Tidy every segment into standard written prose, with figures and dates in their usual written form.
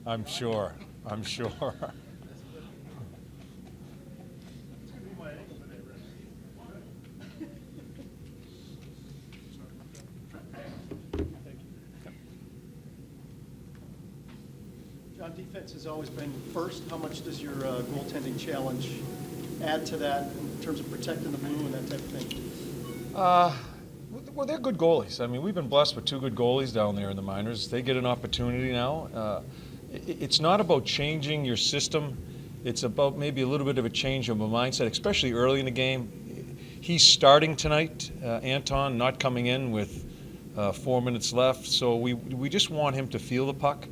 I'm sure. I'm sure. John, defense has always been first. How much does your goaltending challenge add to that in terms of protecting the blue and that type of thing? Well, they're good goalies. I mean, we've been blessed with two good goalies down there in the minors. They get an opportunity now. It's not about changing your system. It's about maybe a little bit of a change of a mindset, especially early in the game. He's starting tonight, Anton, not coming in with 4 minutes left. So we just want him to feel the puck.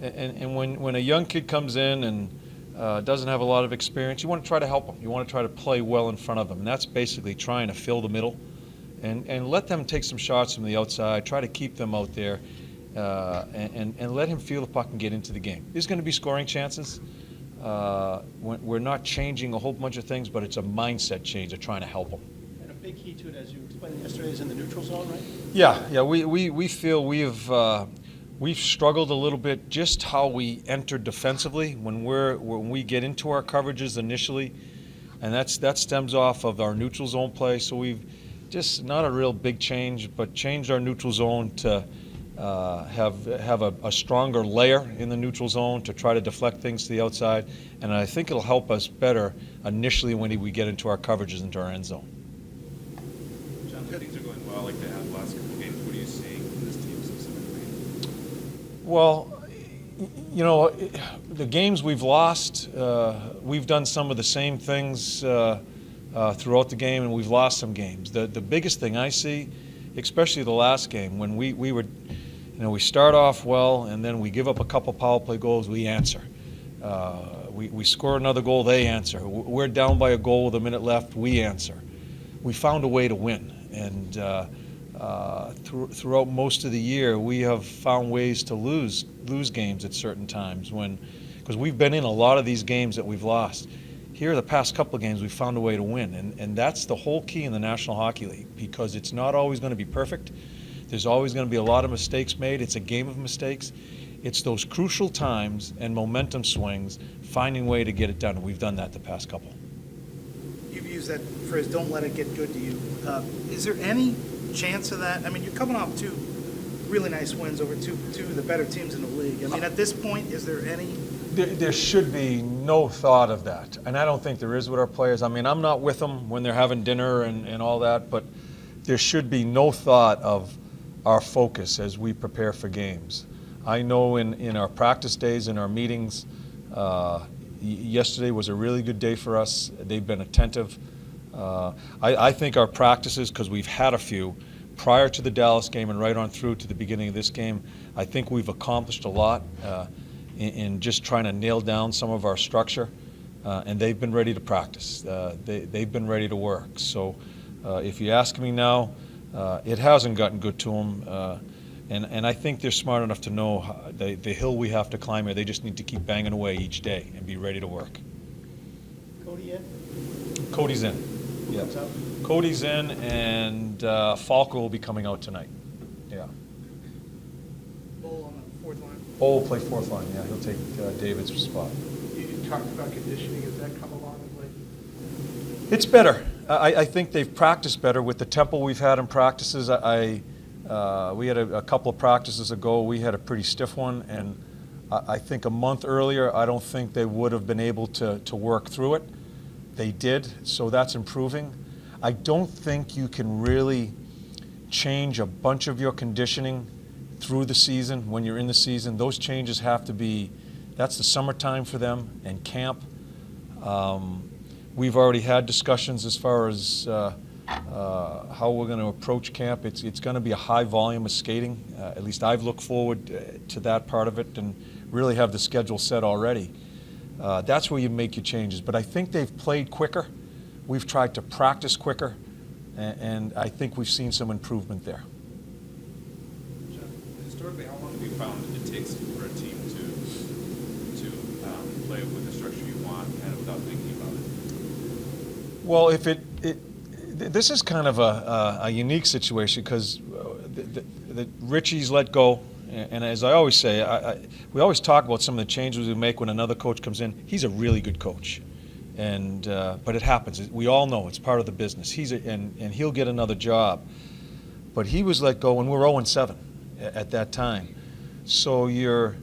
And when a young kid comes in and doesn't have a lot of experience, you want to try to help them. You want to try to play well in front of them. And that's basically trying to fill the middle and let them take some shots from the outside, try to keep them out there, and let him feel the puck and get into the game. There's going to be scoring chances. We're not changing a whole bunch of things, but it's a mindset change of trying to help them. And a big key to it, as you explained yesterday, is in the neutral zone, right? Yeah. We feel we've struggled a little bit just how we enter defensively when we get into our coverages initially, and that stems off of our neutral zone play. So we've just not a real big change, but changed our neutral zone to have a stronger layer in the neutral zone to try to deflect things to the outside, and I think it'll help us better initially when we get into our coverages into our end zone. John, things are going well like they have the last couple of games. What are you seeing from this team specifically? Well, you know, the games we've lost, we've done some of the same things throughout the game, and we've lost some games. The biggest thing I see, especially the last game, when we were, we start off well, and then we give up a couple power play goals, we answer. We score another goal, they answer. We're down by a goal with a minute left, we answer. We found a way to win, and throughout most of the year, we have found ways to lose games at certain times because we've been in a lot of these games that we've lost. Here, the past couple of games, we found a way to win, and that's the whole key in the National Hockey League, because it's not always going to be perfect. There's always going to be a lot of mistakes made. It's a game of mistakes. It's those crucial times and momentum swings, finding a way to get it done, and we've done that the past couple. You've used that phrase, don't let it get good to you. Is there any chance of that? I mean, you're coming off two really nice wins over two of the better teams in the league. I mean, at this point, is there any... There should be no thought of that, and I don't think there is with our players. I mean, I'm not with them when they're having dinner and all that, but there should be no thought of our focus as we prepare for games. I know in our practice days, in our meetings, yesterday was a really good day for us. They've been attentive. I think our practices, because we've had a few, prior to the Dallas game and right on through to the beginning of this game, I think we've accomplished a lot in just trying to nail down some of our structure, and they've been ready to practice. They've been ready to work. So if you ask me now, it hasn't gotten good to them, and I think they're smart enough to know the hill we have to climb here. They just need to keep banging away each day and be ready to work. Cody in? Cody's in. Yeah. Cody's in, and Falco will be coming out tonight. Yeah. Bull on the fourth line? Bull will play fourth line. Yeah, he'll take David's spot. You talked about conditioning. Has that come along of late? It's better. I think they've practiced better with the tempo we've had in practices. We had a couple of practices ago. We had a pretty stiff one, and I think a month earlier, I don't think they would have been able to work through it. They did, so that's improving. I don't think you can really change a bunch of your conditioning through the season when you're in the season. Those changes have to be, that's the summertime for them and camp. We've already had discussions as far as how we're going to approach camp. It's going to be a high volume of skating. At least I've looked forward to that part of it and really have the schedule set already. That's where you make your changes. But I think they've played quicker. We've tried to practice quicker, and I think we've seen some improvement there. John, historically, how long have you found it takes for a team to play with the structure you want, kind of without thinking about it? Well, this is kind of a unique situation because the Richie's let go, And as I always say, we always talk about some of the changes we make when another coach comes in. He's a really good coach. But it happens. We all know it's part of the business. And he'll get another job. But he was let go when we were 0-7 at that time. So you're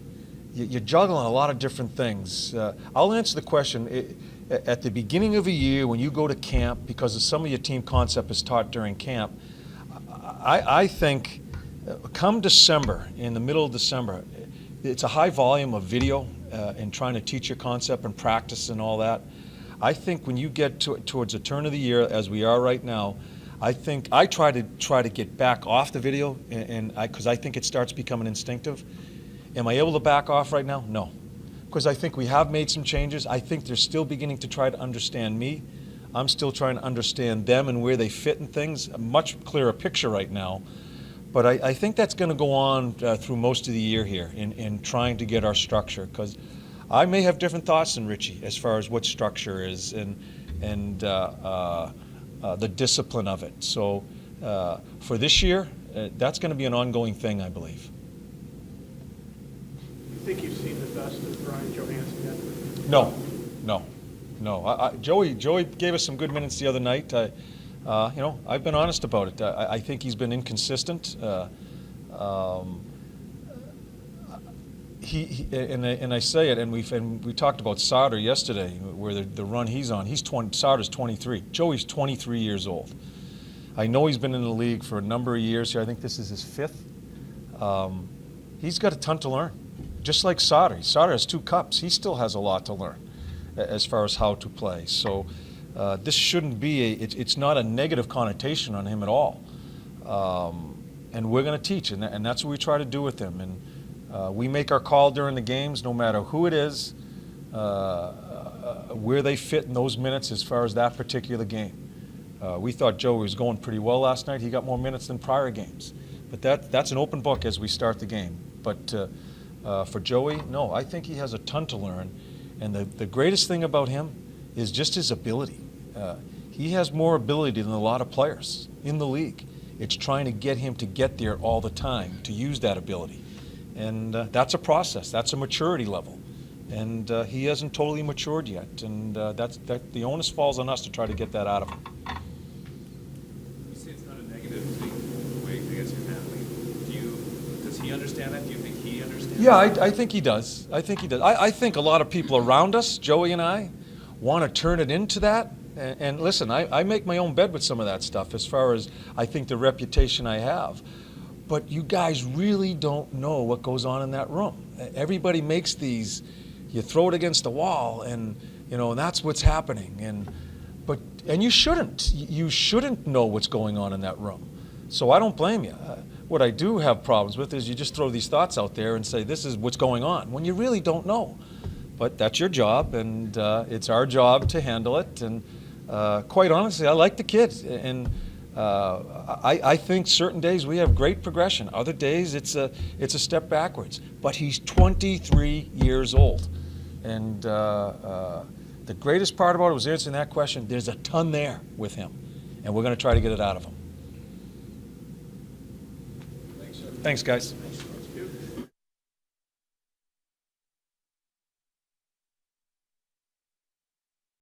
juggling a lot of different things. I'll answer the question. At the beginning of a year, when you go to camp, because of some of your team concept is taught during camp, I think come December, in the middle of December, it's a high volume of video and trying to teach your concept and practice and all that. I think when you get towards the turn of the year, as we are right now, I think I try to get back off the video, because I think it starts becoming instinctive. Am I able to back off right now? No, because I think we have made some changes. I think they're still beginning to try to understand me. I'm still trying to understand them and where they fit in things. A much clearer picture right now. But I think that's going to go on through most of the year here in trying to get our structure, because I may have different thoughts than Richie as far as what structure is and the discipline of it. So for this year, that's going to be an ongoing thing, I believe. You think you've seen the best of Brian Johansson yet? No. Joey gave us some good minutes the other night. I've been honest about it. I think he's been inconsistent. I say it, and we talked about Sauter yesterday, where the run he's on. Sauter's 23. Joey's 23 years old. I know he's been in the league for a number of years here. I think this is his fifth. He's got a ton to learn, just like Sauter. Sauter has 2 cups. He still has a lot to learn as far as how to play. So this shouldn't be it's not a negative connotation on him at all. And we're going to teach, and that's what we try to do with him. And we make our call during the games, no matter who it is, where they fit in those minutes as far as that particular game. We thought Joey was going pretty well last night. He got more minutes than prior games. But that's an open book as we start the game. But for Joey, no, I think he has a ton to learn. And the greatest thing about him is just his ability. He has more ability than a lot of players in the league. It's trying to get him to get there all the time, to use that ability. And that's a process. That's a maturity level. And he hasn't totally matured yet. And the onus falls on us to try to get that out of him. You say it's not a negative thing, the way I guess you're handling. Does he understand that? Do you think he understands Yeah, that? I think he does. I think a lot of people around us, Joey and I, want to turn it into that. And listen, I make my own bed with some of that stuff as far as I think the reputation I have. But you guys really don't know what goes on in that room. Everybody makes these, you throw it against the wall, and and that's what's happening. And you shouldn't. You shouldn't know what's going on in that room. So I don't blame you. What I do have problems with is you just throw these thoughts out there and say this is what's going on when you really don't know. But that's your job, and it's our job to handle it. And quite honestly, I like the kid, and I think certain days we have great progression. Other days it's a step backwards. But he's 23 years old, and the greatest part about it was answering that question. There's a ton there with him, and we're going to try to get it out of him. Thanks, guys.